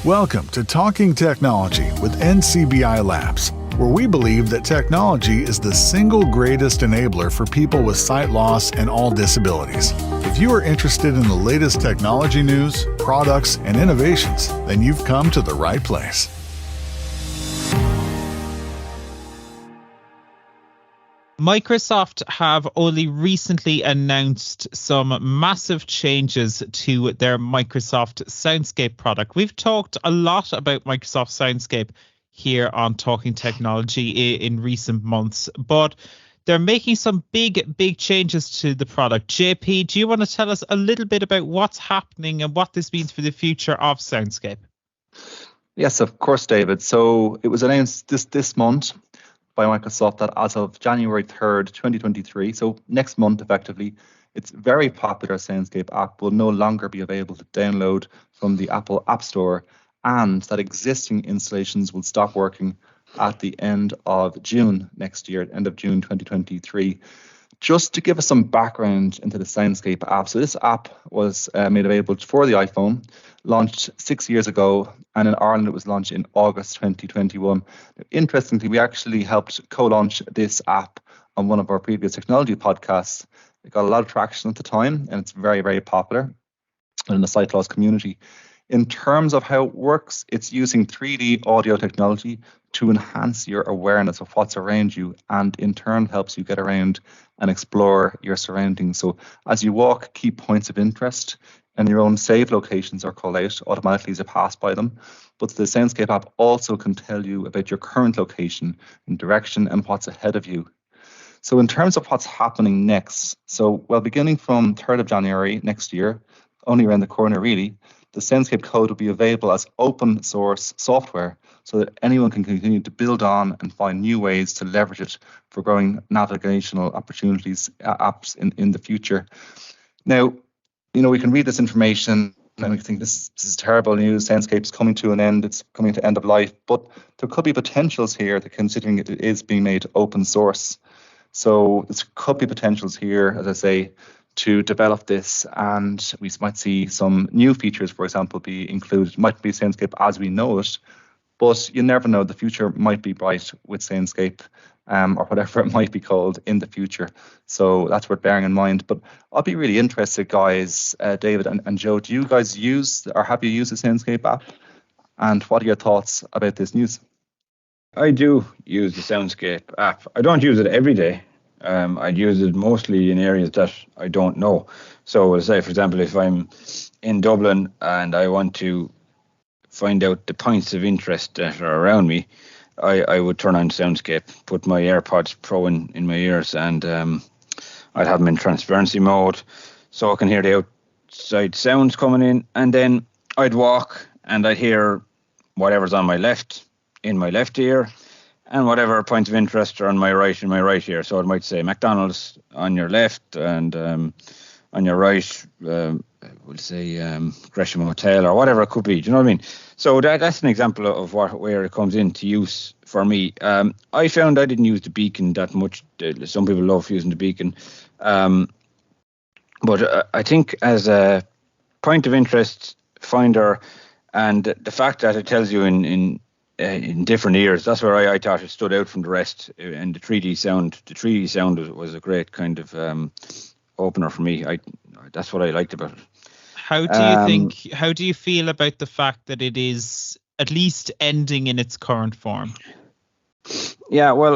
Welcome to Talking Technology with NCBI Labs, where we believe that technology is the single greatest enabler for people with sight loss and all disabilities. If you are interested in the latest technology news, products, and innovations, then you've come to the right place. Microsoft have only recently announced some massive changes to their Microsoft Soundscape product. We've talked a lot about Microsoft Soundscape here on Talking Technology in recent months, but they're making some big changes to the product. JP, do you want to tell us a little bit about what's happening and what this means for the future of Soundscape? Yes, of course, David. So it was announced this month by Microsoft that as of January 3rd, 2023, so next month effectively, its very popular Soundscape app will no longer be available to download from the Apple App Store, and that existing installations will stop working at the end of June next year, end of June 2023. Just to give us some background into the Soundscape app. So this app was made available for the iPhone, launched 6 years ago, and in Ireland it was launched in August 2021. Interestingly, we actually helped co-launch this app on one of our previous technology podcasts. It got a lot of traction at the time, and it's very popular in the sight loss community. In terms of how it works, it's using 3D audio technology to enhance your awareness of what's around you, and in turn helps you get around and explore your surroundings. So as you walk, key points of interest and your own save locations are called out automatically as you pass by them. But the Soundscape app also can tell you about your current location and direction and what's ahead of you. So in terms of what's happening next, beginning from 3rd of January next year, only around the corner really, the Soundscape code will be available as open source software so that anyone can continue to build on and find new ways to leverage it for growing navigational opportunities, apps in the future. Now, we can read this information and we think this is terrible news. Soundscape's coming to an end. It's coming to end of life. But there could be potentials here, considering it is being made open source. So there could be potentials here, as I say, to develop this, and we might see some new features, for example, be included. It might be Soundscape as we know it, but you never know. The future might be bright with Soundscape, or whatever it might be called in the future. So that's worth bearing in mind. But I'll be really interested, guys, David and Joe, do you guys use or have you used the Soundscape app? And what are your thoughts about this news? I do use the Soundscape app. I don't use it every day. I'd use it mostly in areas that I don't know. So say, for example, if I'm in Dublin and I want to find out the points of interest that are around me, I would turn on Soundscape, put my AirPods Pro in my ears, and I'd have them in transparency mode so I can hear the outside sounds coming in. And then I'd walk and I'd hear whatever's on my left in my left ear, and whatever points of interest are on my right in my right ear. So it might say McDonald's on your left, and on your right, we'll say Gresham Hotel or whatever it could be. Do you know what I mean? So that's an example of where it comes into use for me. I found I didn't use the beacon that much. Some people love using the beacon. But I think as a point of interest finder, and the fact that it tells you in different ears, that's where I thought it stood out from the rest. And the 3D sound was a great kind of opener for me. That's what I liked about it. How do you feel about the fact that it is at least ending in its current form? I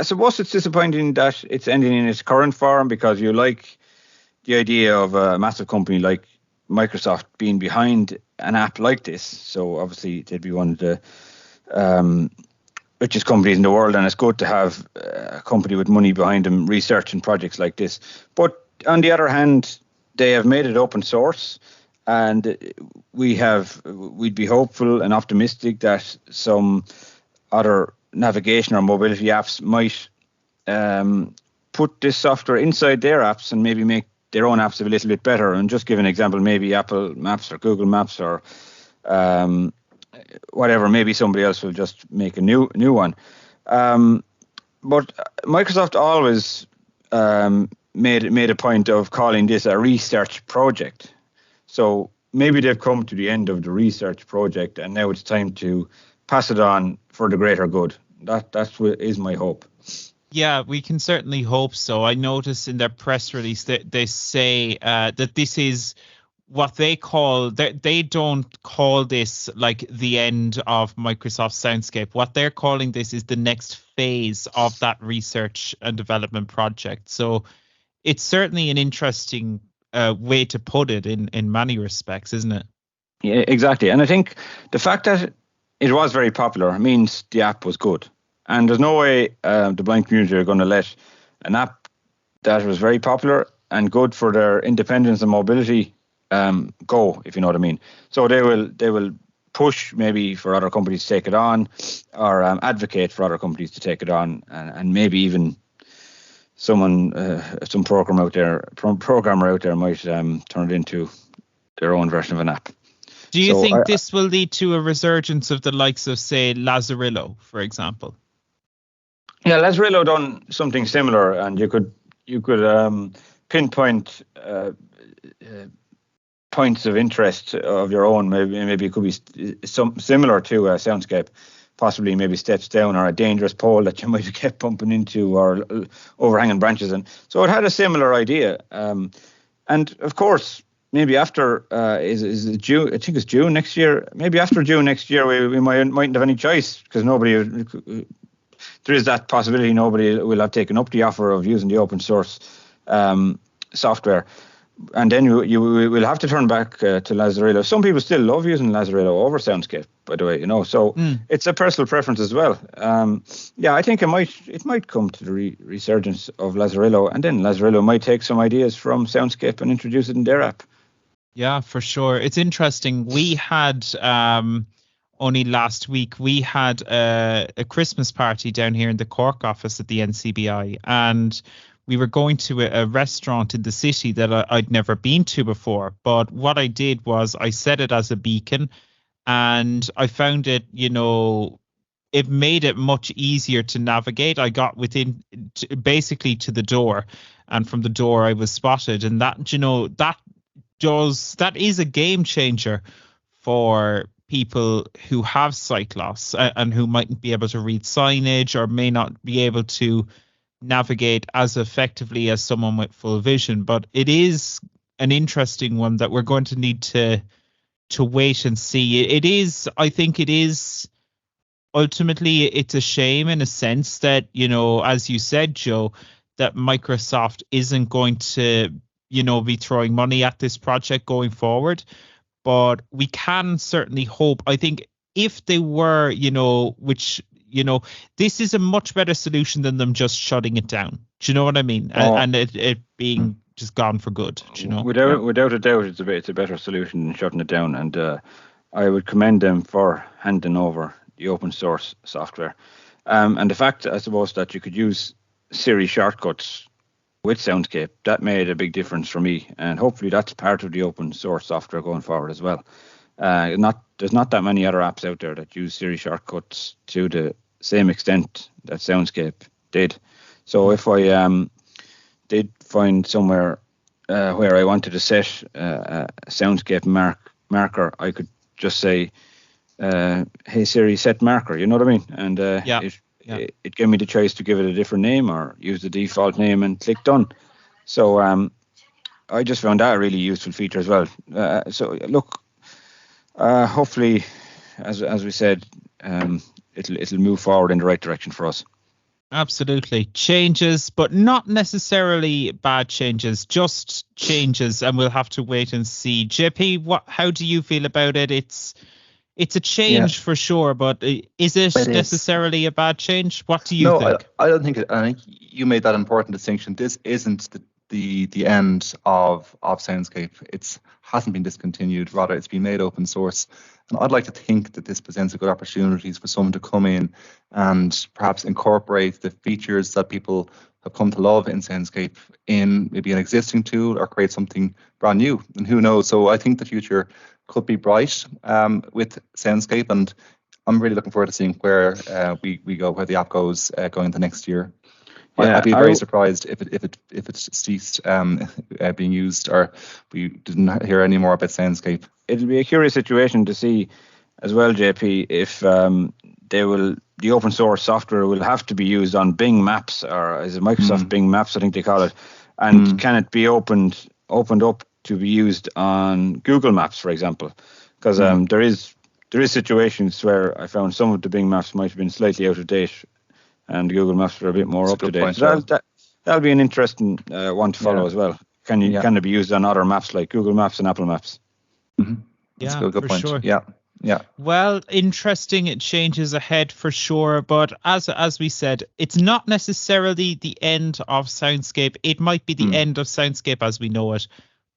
suppose it's disappointing that it's ending in its current form, because you like the idea of a massive company like Microsoft being behind an app like this. So obviously they'd be one of the richest companies in the world, and it's good to have a company with money behind them researching projects like this. But on the other hand, they have made it open source, and we'd be hopeful and optimistic that some other navigation or mobility apps might put this software inside their apps and maybe make their own apps a little bit better. And just give an example, maybe Apple Maps or Google Maps or whatever, maybe somebody else will just make a new one. But Microsoft always made a point of calling this a research project. So maybe they've come to the end of the research project, and now it's time to pass it on for the greater good. That's what is my hope. Yeah, we can certainly hope so. I noticed in their press release that they say that this is what they call, they don't call this like the end of Microsoft Soundscape. What they're calling this is the next phase of that research and development project. So it's certainly an interesting way to put it in many respects, isn't it? Yeah, exactly. And I think the fact that it was very popular means the app was good. And there's no way the blind community are going to let an app that was very popular and good for their independence and mobility go, if you know what I mean. So they will push maybe for other companies to take it on, or advocate for other companies to take it on, and maybe even some programmer out there might turn it into their own version of an app. Do you think this will lead to a resurgence of the likes of, say, Lazarillo, for example? Yeah, Lazarillo done something similar, and you could pinpoint points of interest of your own. Maybe it could be some similar to Soundscape, possibly maybe steps down or a dangerous pole that you might have kept bumping into, or overhanging branches, and so it had a similar idea. And of course, maybe after is it June? I think it's June next year. Maybe after June next year, we mightn't have any choice, because there is that possibility nobody will have taken up the offer of using the open source software. And then you will have to turn back to Lazarillo. Some people still love using Lazarillo over Soundscape, by the way, so it's a personal preference as well. Yeah, I think it might come to the resurgence of Lazarillo, and then Lazarillo might take some ideas from Soundscape and introduce it in their app. Yeah, for sure. It's interesting. We had only last week, we had a Christmas party down here in the Cork office at the NCBI, and we were going to a restaurant in the city that I'd never been to before. But what I did was I set it as a beacon, and I found it, it made it much easier to navigate. I got basically to the door, and from the door I was spotted. And that is a game changer for people who have sight loss and who mightn't be able to read signage, or may not be able to navigate as effectively as someone with full vision. But it is an interesting one that we're going to need to wait and see. I think it is ultimately, it's a shame in a sense that, as you said, Joe, that Microsoft isn't going to, be throwing money at this project going forward. But we can certainly hope. I think if they were, this is a much better solution than them just shutting it down. Do you know what I mean? And it being just gone for good. Do you know? Without a doubt, it's a better solution than shutting it down. And I would commend them for handing over the open source software. And the fact, I suppose, that you could use Siri shortcuts with Soundscape, that made a big difference for me. And hopefully that's part of the open source software going forward as well. There's not that many other apps out there that use Siri shortcuts to the same extent that Soundscape did. So if I did find somewhere where I wanted to set a Soundscape marker, I could just say, "Hey Siri, set marker." You know what I mean? And it gave me the choice to give it a different name or use the default name, and click done. So I just found that a really useful feature as well. So look. Hopefully, as we said, it'll move forward in the right direction for us. Absolutely. Changes, but not necessarily bad changes, just changes, and we'll have to wait and see. JP, how do you feel about it? It's a change for sure, but is it necessarily a bad change? What do you think? I don't think it. I think you made that important distinction. This isn't the end of Soundscape. It hasn't been discontinued. Rather, it's been made open source. And I'd like to think that this presents a good opportunities for someone to come in and perhaps incorporate the features that people have come to love in Soundscape in maybe an existing tool, or create something brand new. And who knows? So I think the future could be bright with Soundscape, and I'm really looking forward to seeing where we go, where the app goes going into next year. Yeah, I'd be very surprised if it ceased being used, or we didn't hear any more about Soundscape. it'll be a curious situation to see as well, JP, if the open source software will have to be used on Bing Maps, or is it Microsoft Bing Maps, I think they call it, and can it be opened up to be used on Google Maps, for example? Because there is situations where I found some of the Bing Maps might have been slightly out of date, and Google Maps are a bit more up to date. So that'll be an interesting one to follow as well. Can it be used on other maps like Google Maps and Apple Maps? That's a good point. Sure. Yeah. Well, interesting changes ahead for sure. But as we said, it's not necessarily the end of Soundscape. It might be the end of Soundscape as we know it,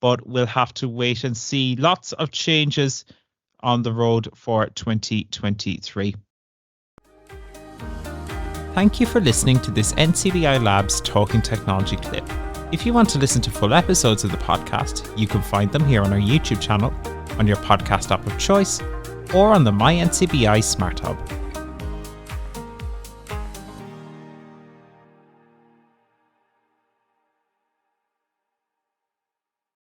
but we'll have to wait and see. Lots of changes on the road for 2023. Thank you for listening to this NCBI Labs Talking Technology clip. If you want to listen to full episodes of the podcast, you can find them here on our YouTube channel, on your podcast app of choice, or on the My NCBI Smart Hub.